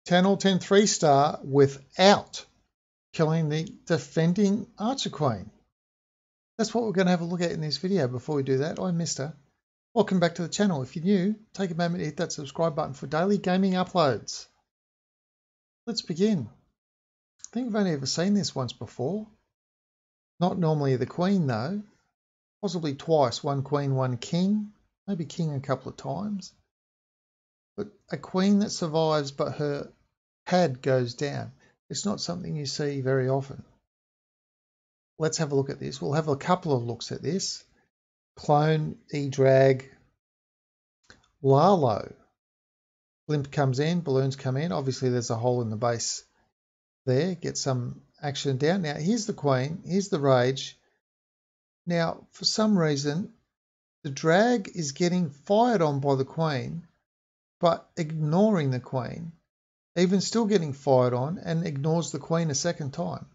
10 or 10 3-star without killing the defending archer queen. That's what we're going to have a look at in this video. Before we do that, I'm Mister. Welcome back to the channel. If you're new, take a moment to hit that subscribe button for daily gaming uploads. Let's begin. I think we've only ever seen this once before. Not normally the queen though. Possibly twice, one queen, one king. Maybe king a couple of times. But a queen that survives but her pad goes down. It's not something you see very often. Let's have a look at this. We'll have a couple of looks at this. Clone, E-drag, Lalo. Blimp comes in, balloons come in. Obviously there's a hole in the base there. Get some action down. Now here's the queen, here's the rage. Now for some reason the drag is getting fired on by the queen, but ignoring the queen. Even still getting fired on and ignores the queen a second time.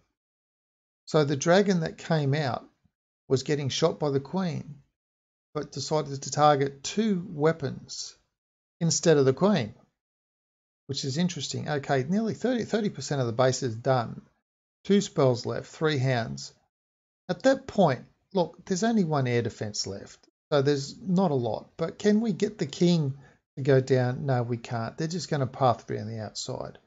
So the dragon that came out was getting shot by the queen, but decided to target two weapons instead of the queen, which is interesting. Okay, nearly 30% of the base is done. 2 spells left, 3 hounds. At that point, look, there's only 1 air defense left, so there's not a lot. But can we get the king to go down? No, we can't. They're just going to path through on the outside.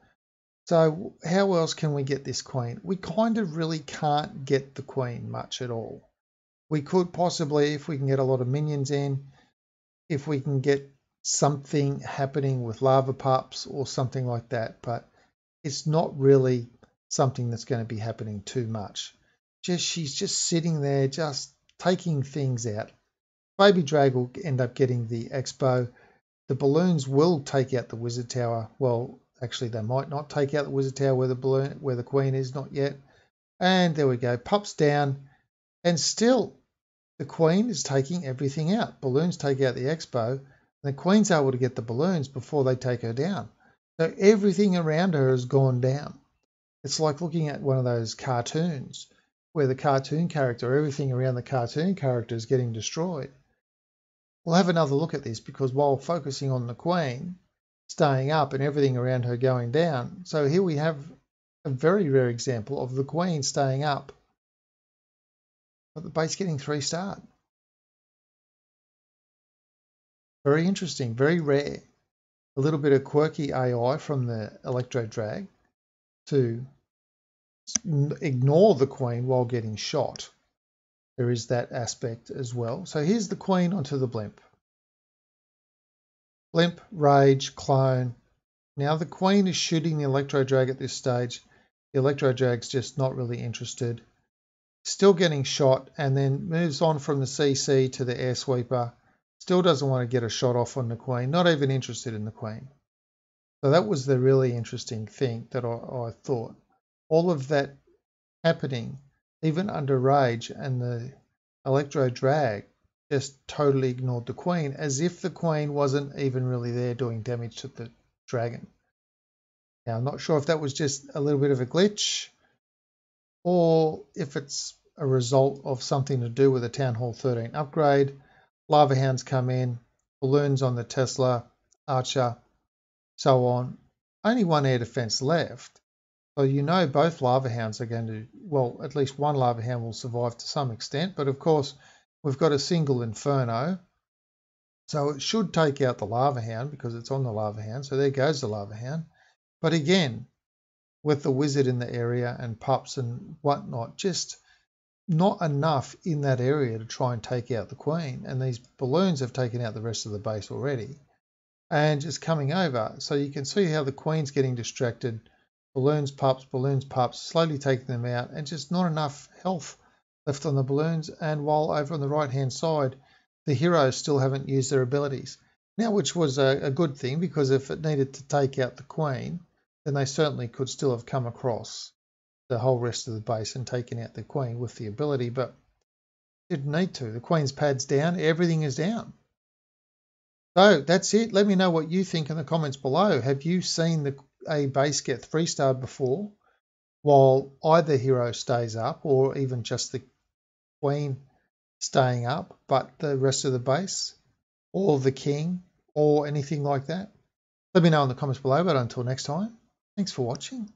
So how else can we get this queen? We kind of really can't get the queen much at all. We could possibly, if we can get a lot of minions in, if we can get something happening with lava pups or something like that, but it's not really something that's going to be happening too much. She's just sitting there, just taking things out. Baby Drag will end up getting the expo. The balloons will take out the wizard tower. Well, actually they might not take out the wizard tower where the queen is, not yet. And there we go, pups down, and still the queen is taking everything out. Balloons take out the expo, and the queen's able to get the balloons before they take her down. So everything around her has gone down. It's like looking at one of those cartoons where the cartoon character, everything around the cartoon character is getting destroyed. We'll have another look at this because while focusing on the queen staying up and everything around her going down, so here we have a very rare example of the queen staying up but the base getting 3-star. Very interesting, very rare. A little bit of quirky AI from the Electro Drag to ignore the queen while getting shot. There is that aspect as well. So here's the queen onto the blimp. Blimp, rage, clone. Now the queen is shooting the Electro Drag at this stage. The Electro Drag's just not really interested. Still getting shot, and then moves on from the CC to the air sweeper. Still doesn't want to get a shot off on the queen, not even interested in the queen. So that was the really interesting thing that I thought. All of that happening, even under rage, and the Electro Drag just totally ignored the queen, as if the queen wasn't even really there doing damage to the dragon. Now, I'm not sure if that was just a little bit of a glitch, or if it's a result of something to do with the Town Hall 13 upgrade. Lava Hounds come in, balloons on the Tesla, Archer, so on. Only 1 air defense left. So you know both Lava Hounds are going to, well, at least one Lava Hound will survive to some extent. But of course, we've got a single Inferno. So it should take out the Lava Hound because it's on the Lava Hound. So there goes the Lava Hound. But again, with the wizard in the area and pups and whatnot, just not enough in that area to try and take out the queen. And these balloons have taken out the rest of the base already. And just coming over. So you can see how the queen's getting distracted. Balloons, pups, slowly taking them out, and just not enough health left on the balloons. And while over on the right-hand side, the heroes still haven't used their abilities. Now, which was a good thing, because if it needed to take out the queen, then they certainly could still have come across the whole rest of the base and taken out the queen with the ability, but didn't need to. The queen's pad's down, everything is down. So that's it. Let me know what you think in the comments below. Have you seen a base get 3-starred before, while either hero stays up, or even just the queen staying up, but the rest of the base, or the king, or anything like that? Let me know in the comments below, but until next time, Thanks for watching.